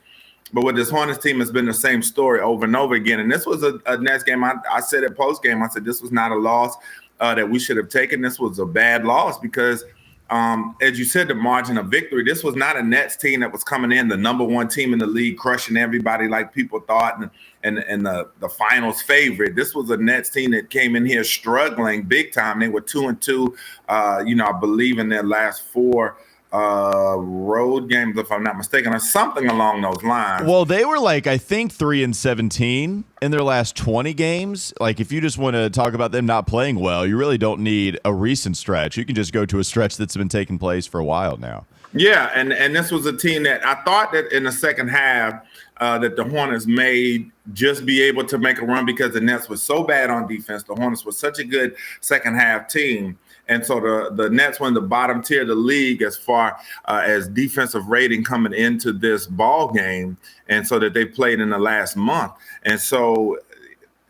[SPEAKER 8] But with this Hornets team, it's been the same story over and over again. And this was a Nets game. I said it post-game. I said this was not a loss that we should have taken. This was a bad loss because, as you said, the margin of victory, this was not a Nets team that was coming in, the number one team in the league, crushing everybody like people thought, and the finals favorite. This was a Nets team that came in here struggling big time. They were 2-2, I believe in their last four road games, if I'm not mistaken, or something along those lines.
[SPEAKER 1] Well, they were like, I think 3-17 in their last 20 games. Like, if you just want to talk about them not playing well, you really don't need a recent stretch. You can just go to a stretch that's been taking place for a while now.
[SPEAKER 8] Yeah, and this was a team that I thought that in the second half that the Hornets may just be able to make a run because the Nets was so bad on defense. The Hornets was such a good second half team. And so the Nets were in the bottom tier of the league as far as defensive rating coming into this ball game, and so that they played in the last month. And so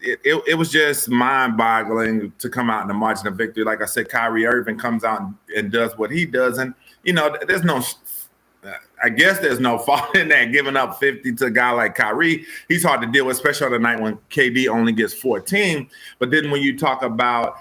[SPEAKER 8] it was just mind-boggling to come out in the margin of victory. Like I said, Kyrie Irving comes out and does what he does. And, there's no I guess there's no fault in that, giving up 50 to a guy like Kyrie. He's hard to deal with, especially on the night when KD only gets 14. But then when you talk about,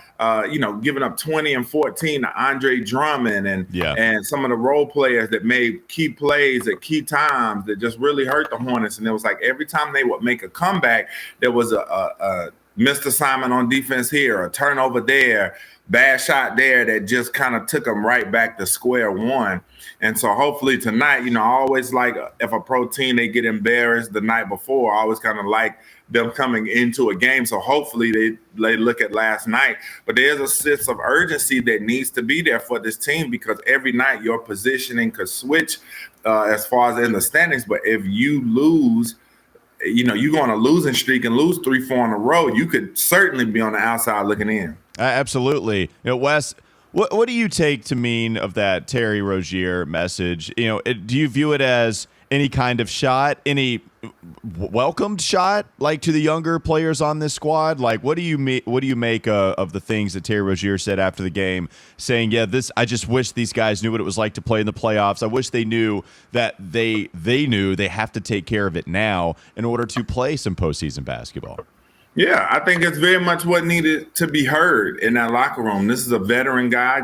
[SPEAKER 8] giving up 20 and 14 to Andre Drummond and some of the role players that made key plays at key times that just really hurt the Hornets. And it was like every time they would make a comeback, there was a missed assignment on defense here, a turnover there, bad shot there that just kind of took them right back to square one. And so hopefully tonight, I always like if a pro team, they get embarrassed the night before, I always kind of like them coming into a game. So hopefully they look at last night. But there's a sense of urgency that needs to be there for this team because every night your positioning could switch as far as in the standings. But if you lose, you go on a losing streak and lose 3-4 in a row, you could certainly be on the outside looking in.
[SPEAKER 1] Absolutely. Wes, what do you take to mean of that Terry Rozier message? Do you view it as any kind of shot, any welcomed shot, like to the younger players on this squad? Like, what do you make of the things that Terry Rozier said after the game, saying, I just wish these guys knew what it was like to play in the playoffs. I wish they knew that they knew they have to take care of it now in order to play some postseason basketball.
[SPEAKER 8] Yeah, I think it's very much what needed to be heard in that locker room. This is a veteran guy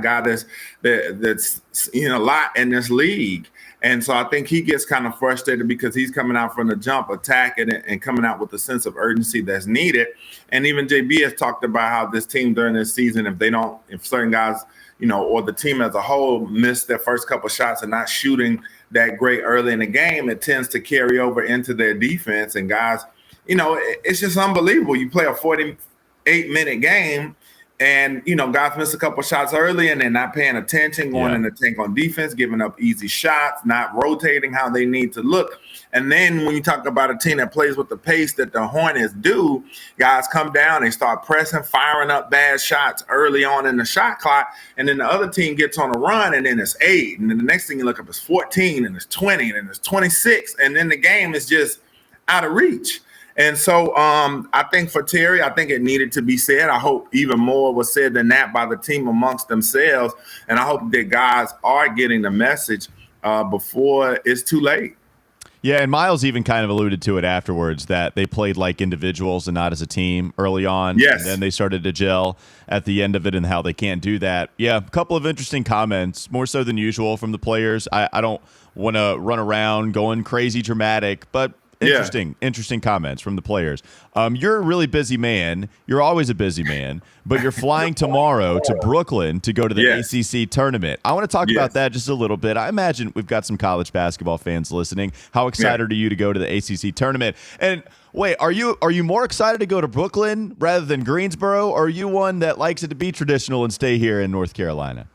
[SPEAKER 8] that's seen a lot in this league. And so I think he gets kind of frustrated because he's coming out from the jump, attacking it, and coming out with the sense of urgency that's needed. And even JB has talked about how this team during this season, if certain guys, or the team as a whole miss their first couple shots and not shooting that great early in the game, it tends to carry over into their defense. And guys, it's just unbelievable. You play a 48-minute game and, guys miss a couple shots early and they're not paying attention, going in the tank on defense, giving up easy shots, not rotating how they need to look. And then when you talk about a team that plays with the pace that the Hornets do, guys come down, they start pressing, firing up bad shots early on in the shot clock, and then the other team gets on a run, and then it's 8, and then the next thing you look up is 14, and it's 20, and it's 26, and then the game is just out of reach. And so I think for Terry, I think it needed to be said. I hope even more was said than that by the team amongst themselves. And I hope that guys are getting the message before it's too late.
[SPEAKER 1] Yeah, and Miles even kind of alluded to it afterwards that they played like individuals and not as a team early on.
[SPEAKER 8] Yes.
[SPEAKER 1] And then they started to gel at the end of it and how they can't do that. Yeah, a couple of interesting comments, more so than usual from the players. I don't want to run around going crazy dramatic, but interesting comments from the players. You're a really busy man. You're always a busy man, but you're flying tomorrow to Brooklyn to go to the ACC tournament. I want to talk about that just a little bit. I imagine we've got some college basketball fans listening. How excited are you to go to the ACC tournament? And wait, are you more excited to go to Brooklyn rather than Greensboro, or are you one that likes it to be traditional and stay here in North Carolina?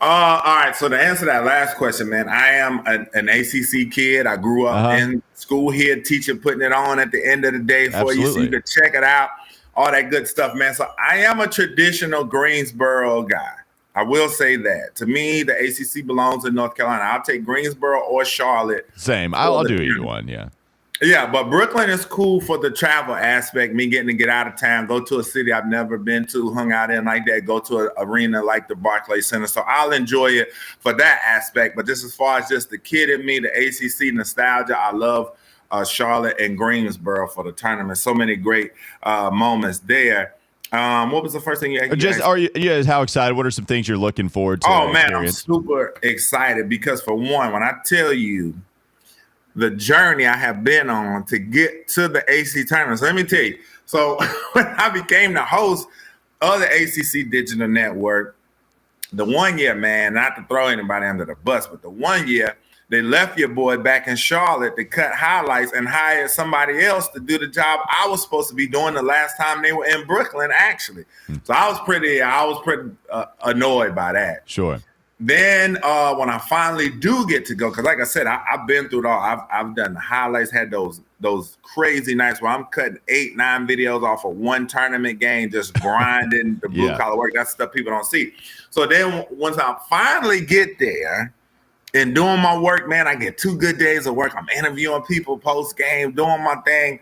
[SPEAKER 8] All right. So to answer that last question, man, I am an ACC kid. I grew up in school here, teacher putting it on at the end of the day for you, so you can check it out, all that good stuff, man. So I am a traditional Greensboro guy. I will say that. To me, the ACC belongs in North Carolina. I'll take Greensboro or Charlotte.
[SPEAKER 1] Same. I'll do either one, yeah.
[SPEAKER 8] Yeah, but Brooklyn is cool for the travel aspect, me getting to get out of town, go to a city I've never been to, hung out in like that, go to an arena like the Barclays Center. So I'll enjoy it for that aspect. But just as far as just the kid in me, the ACC nostalgia, I love Charlotte and Greensboro for the tournament. So many great moments there. What was the first thing you asked?
[SPEAKER 1] How excited? What are some things you're looking forward to?
[SPEAKER 8] Oh, man, I'm super excited because, for one, when I tell you the journey I have been on to get to the ACC tournament. So let me tell you. So when I became the host of the ACC Digital Network, the one year, man, not to throw anybody under the bus, but the one year they left your boy back in Charlotte to cut highlights and hired somebody else to do the job I was supposed to be doing the last time they were in Brooklyn, actually. So I was pretty annoyed by that.
[SPEAKER 1] Sure.
[SPEAKER 8] Then when I finally do get to go, because like I said, I've been through it all. I've done the highlights, had those crazy nights where I'm cutting 8-9 videos off of one tournament game, just grinding the blue collar work. That's stuff people don't see. So then once I finally get there and doing my work, man, I get 2 good days of work. I'm interviewing people post game, doing my thing.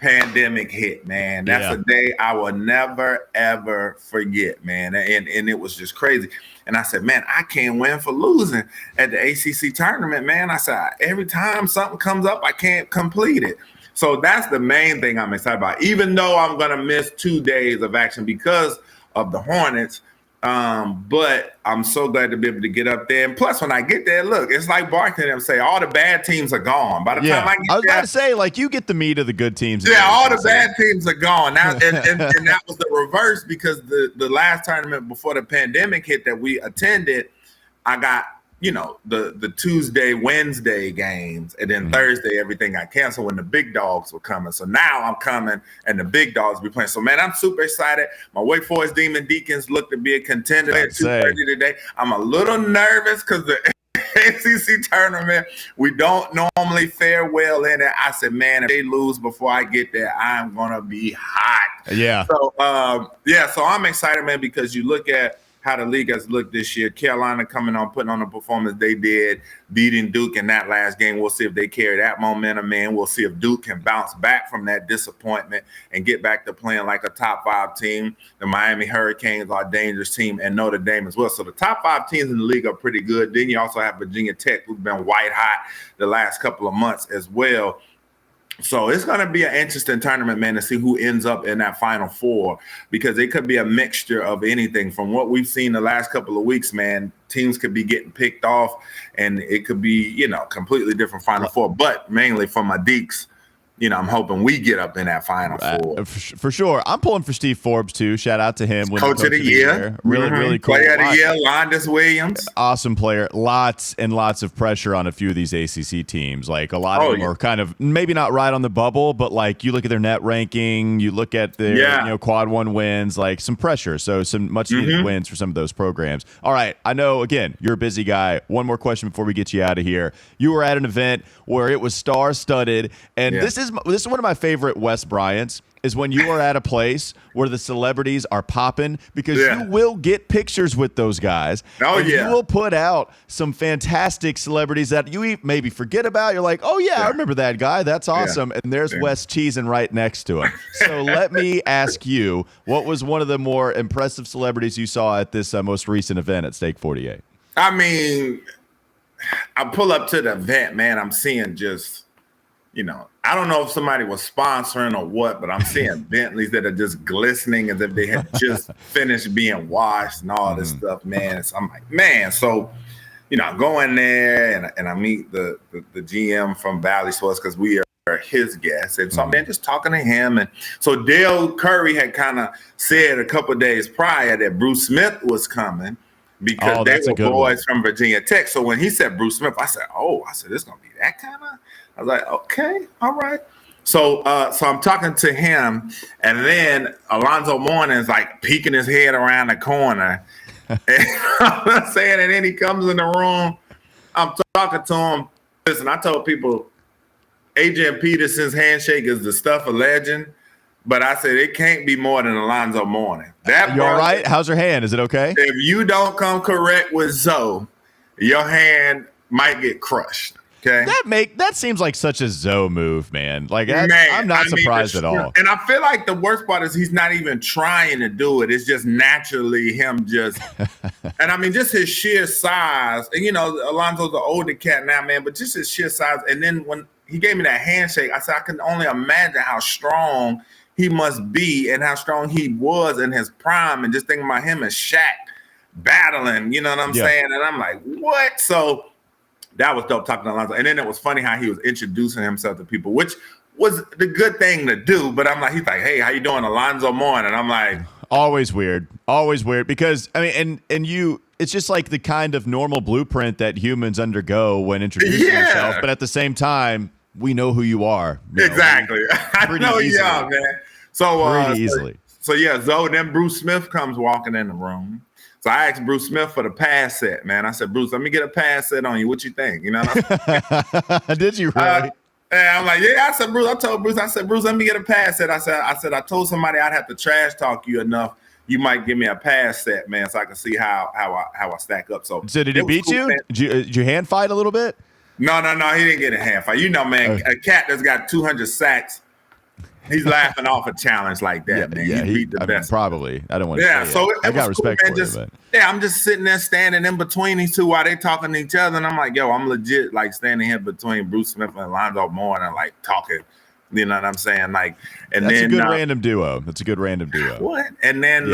[SPEAKER 8] pandemic hit, man. That's a day I will never, ever forget, man. And it was just crazy. And I said, man, I can't win for losing at the ACC tournament, man. I said, every time something comes up, I can't complete it. So that's the main thing I'm excited about, even though I'm going to miss 2 days of action because of the Hornets. But I'm so glad to be able to get up there. And plus, when I get there, look, it's like Barkley and them say, all the bad teams are gone. By the time I get
[SPEAKER 1] I was
[SPEAKER 8] there,
[SPEAKER 1] about to say, like, you get the meat of the good teams.
[SPEAKER 8] Yeah, all the bad teams are gone now, and that was the reverse because the last tournament before the pandemic hit that we attended, I got the Tuesday, Wednesday games, and then Thursday everything got canceled when the big dogs were coming. So now I'm coming, and the big dogs be playing. So man, I'm super excited. My Wake Forest Demon Deacons look to be a contender at 2:30 today. I'm a little nervous because the ACC tournament, we don't normally fare well in it. I said, man, if they lose before I get there, I'm gonna be hot.
[SPEAKER 1] Yeah.
[SPEAKER 8] So so I'm excited, man, because you look at how the league has looked this year. Carolina coming on, putting on the performance they did, beating Duke in that last game. We'll see if they carry that momentum, man. We'll see if Duke can bounce back from that disappointment and get back to playing like a top 5 team. The Miami Hurricanes are a dangerous team, and Notre Dame as well. So the top 5 teams in the league are pretty good. Then you also have Virginia Tech, who's been white hot the last couple of months as well. So it's going to be an interesting tournament, man, to see who ends up in that Final Four, because it could be a mixture of anything. From what we've seen the last couple of weeks, man, teams could be getting picked off, and it could be, completely different Final Four. But mainly for my Deeks, I'm hoping we get up in that Final Four.
[SPEAKER 1] For sure. I'm pulling for Steve Forbes, too. Shout out to him.
[SPEAKER 8] Coach of the year.
[SPEAKER 1] Really, really cool.
[SPEAKER 8] Player of the year, Londis Williams.
[SPEAKER 1] Awesome player. Lots and lots of pressure on a few of these ACC teams. Like, a lot of them are kind of maybe not right on the bubble, but, like, you look at their net ranking, you look at their quad 1 wins, like, some pressure. So some much-needed wins for some of those programs. All right. I know, again, you're a busy guy. One more question before we get you out of here. You were at an event where it was star-studded, and this is one of my favorite Wes Bryants, is when you are at a place where the celebrities are popping, because you will get pictures with those guys. You will put out some fantastic celebrities that you maybe forget about. You're like, I remember that guy. That's awesome. And there's Wes cheesing right next to him. So let me ask you, what was one of the more impressive celebrities you saw at this most recent event at Stake 48?
[SPEAKER 8] I mean, I pull up to the event, man. I'm seeing just, I don't know if somebody was sponsoring or what, but I'm seeing Bentleys that are just glistening as if they had just finished being washed and all this stuff, man. So I'm like, man. So, I go in there and I meet the GM from Bally Sports because we are his guests. And so I'm just talking to him. And so Dale Curry had kind of said a couple of days prior that Bruce Smith was coming because they were boys from Virginia Tech. So when he said Bruce Smith, I said, it's going to be that kind of. I was like, okay, all right. So I'm talking to him, and then Alonzo Mourning's like peeking his head around the corner. And I'm not saying, and then he comes in the room. I'm talking to him. Listen, I told people Adrian Peterson's handshake is the stuff of legend, but I said it can't be more than Alonzo Mourning.
[SPEAKER 1] You all right? How's your hand? Is it okay?
[SPEAKER 8] If you don't come correct with Zoe, your hand might get crushed. Okay.
[SPEAKER 1] That seems like such a Zoe move, man. Like I'm not surprised at all.
[SPEAKER 8] And I feel like the worst part is he's not even trying to do it. It's just naturally him just and I mean just his sheer size. And Alonzo's an older cat now, man, but just his sheer size. And then when he gave me that handshake, I said I can only imagine how strong he must be and how strong he was in his prime, and just thinking about him and Shaq battling, you know what I'm saying? And I'm like, what? So that was dope talking to Alonzo. And then it was funny how he was introducing himself to people, which was the good thing to do. But I'm like, he's like, hey, how you doing, Alonzo Mourning? And I'm like,
[SPEAKER 1] always weird because I mean, and you, it's just like the kind of normal blueprint that humans undergo when introducing themselves. But at the same time, we know who you are.
[SPEAKER 8] Exactly. I know you are, man. So
[SPEAKER 1] pretty easily.
[SPEAKER 8] So Zoe, then Bruce Smith comes walking in the room. So I asked Bruce Smith for the pass set, man. I said, Bruce, let me get a pass set on you. What you think? You know what I'm
[SPEAKER 1] Did you really?
[SPEAKER 8] And I'm like, I said, Bruce, I told Bruce, let me get a pass set. I said, I told somebody I'd have to trash talk you enough. You might give me a pass set, man, so I can see how I stack up. So
[SPEAKER 1] did he beat you? Did you hand fight a little bit?
[SPEAKER 8] No, he didn't get a hand fight. Man, a cat that's got 200 sacks He's laughing off a challenge like that, man.
[SPEAKER 1] Yeah,
[SPEAKER 8] he beat the best.
[SPEAKER 1] Probably. I don't want to
[SPEAKER 8] say so
[SPEAKER 1] it. I got respect
[SPEAKER 8] cool, man.
[SPEAKER 1] for it. But.
[SPEAKER 8] Yeah, I'm just sitting there standing in between these two while they talking to each other. And I'm like, yo, I'm legit like standing here between Bruce Smith and Lonzo Moore and like talking. You know what I'm saying? Like, and
[SPEAKER 1] that's
[SPEAKER 8] then
[SPEAKER 1] a good random duo. That's a good random duo.
[SPEAKER 8] What? And then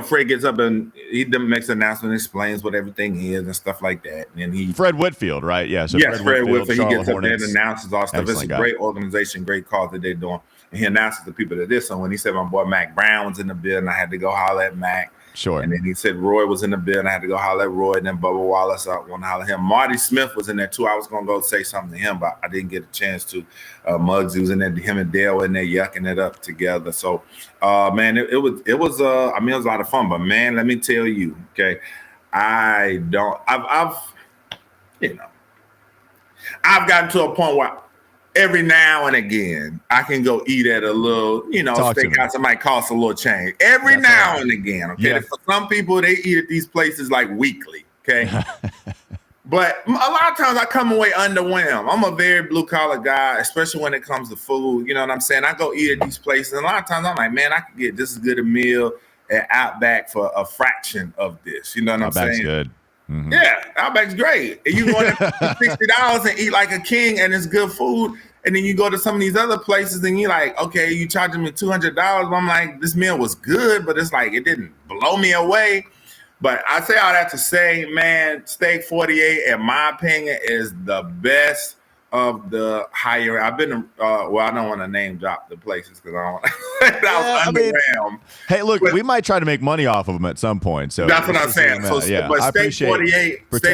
[SPEAKER 8] Fred gets up and he makes an announcement, explains what everything is and stuff like that. And then
[SPEAKER 1] Fred Whitfield, right? Yeah. So
[SPEAKER 8] yes, Fred Whitfield. He gets up there and announces all stuff.
[SPEAKER 1] Excellent
[SPEAKER 8] It's a great organization, great cause that they're doing. And he announces to people that this. So when he said my boy Mac Brown was in the building, I had to go holler at Mac.
[SPEAKER 1] Sure.
[SPEAKER 8] And then he said Roy was in the building. I had to go holler at Roy. And then Bubba Wallace, I want to holler at him. Marty Smith was in there too. I was going to go say something to him, but I didn't get a chance to. Muggsy was in there. Him and Dale were in there yucking it up together. So, man, it was it was a lot of fun. But man, let me tell you, okay, I've gotten to a point where every now and again, I can go eat at a little, steakhouse. It might cost a little change. Every now and again, okay? Yeah. For some people, they eat at these places like weekly, okay? But a lot of times I come away underwhelmed. I'm a very blue-collar guy, especially when it comes to food. You know what I'm saying? I go eat at these places, and a lot of times I'm like, man, I could get just as good a meal at Outback for a fraction of this. You know what I'm saying?
[SPEAKER 1] Outback's good. Mm-hmm.
[SPEAKER 8] Yeah, Outback's great. And you go to $60 and eat like a king, and it's good food. And then you go to some of these other places, and you're like, okay, you charging me $200. But I'm like, this meal was good, but it's like it didn't blow me away. But I say all that to say, man, Steak 48, in my opinion, is the best of the higher. I've been, I don't want to name drop the places because I was underwhelmed.
[SPEAKER 1] Hey, look, we might try to make money off of them at some point. So
[SPEAKER 8] that's what I'm saying. So,
[SPEAKER 1] yeah,
[SPEAKER 8] but Steak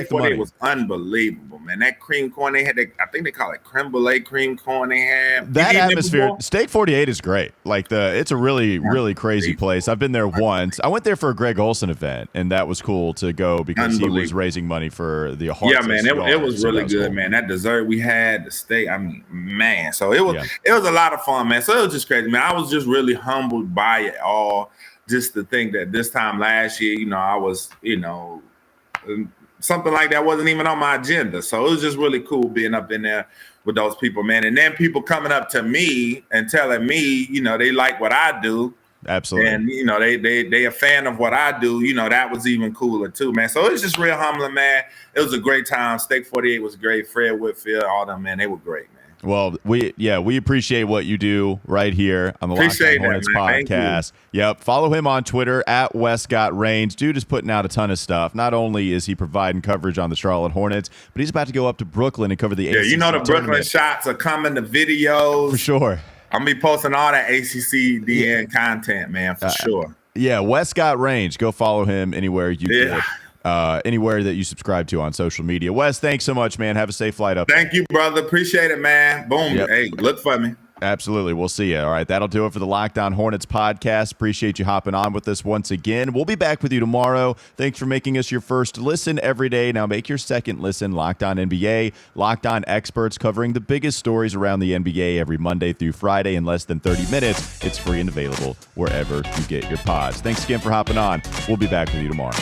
[SPEAKER 8] 48 was unbelievable, man. That cream corn they had, I think they call it creme brulee cream corn they had.
[SPEAKER 1] That atmosphere, Steak 48 is great. Like it's a really, really crazy place. I've been there once. I went there for a Greg Olson event, and that was cool to go because he was raising money for the Hornets.
[SPEAKER 8] Yeah, man, it was really good, cool. Man. That dessert we had. The steak, I mean, man. So it was a lot of fun, man. So it was just crazy, man. I was just really humbled by it all. Just to think that this time last year, I was, something like that wasn't even on my agenda. So it was just really cool being up in there with those people, man. And then people coming up to me and telling me, they like what I do.
[SPEAKER 1] Absolutely.
[SPEAKER 8] And, they a fan of what I do. That was even cooler too, man. So it was just real humbling, man. It was a great time. Steak 48 was great. Fred Whitfield, all them, man, they were great, man.
[SPEAKER 1] Well, we appreciate what you do right here on the Locked On Hornets podcast. Yep. Follow him on Twitter at WestGotRains. Dude is putting out a ton of stuff. Not only is he providing coverage on the Charlotte Hornets, but he's about to go up to Brooklyn and cover the ACC
[SPEAKER 8] the
[SPEAKER 1] tournament.
[SPEAKER 8] Brooklyn shots are coming, the videos.
[SPEAKER 1] For sure.
[SPEAKER 8] I'm going to be posting all that ACC DN content, man, for sure.
[SPEAKER 1] Yeah, Wes Got Range. Go follow him anywhere you get. Anywhere that you subscribe to on social media. Wes, thanks so much, man. Have a safe flight up.
[SPEAKER 8] Thank you, brother. Appreciate it, man. Boom. Yep. Hey, look for me.
[SPEAKER 1] Absolutely. We'll see you. All right. That'll do it for the Locked On Hornets podcast. Appreciate you hopping on with us once again. We'll be back with you tomorrow. Thanks for making us your first listen every day. Now make your second listen Locked On NBA. Locked On experts covering the biggest stories around the NBA every Monday through Friday in less than 30 minutes. It's free and available wherever you get your pods. Thanks again for hopping on. We'll be back with you tomorrow.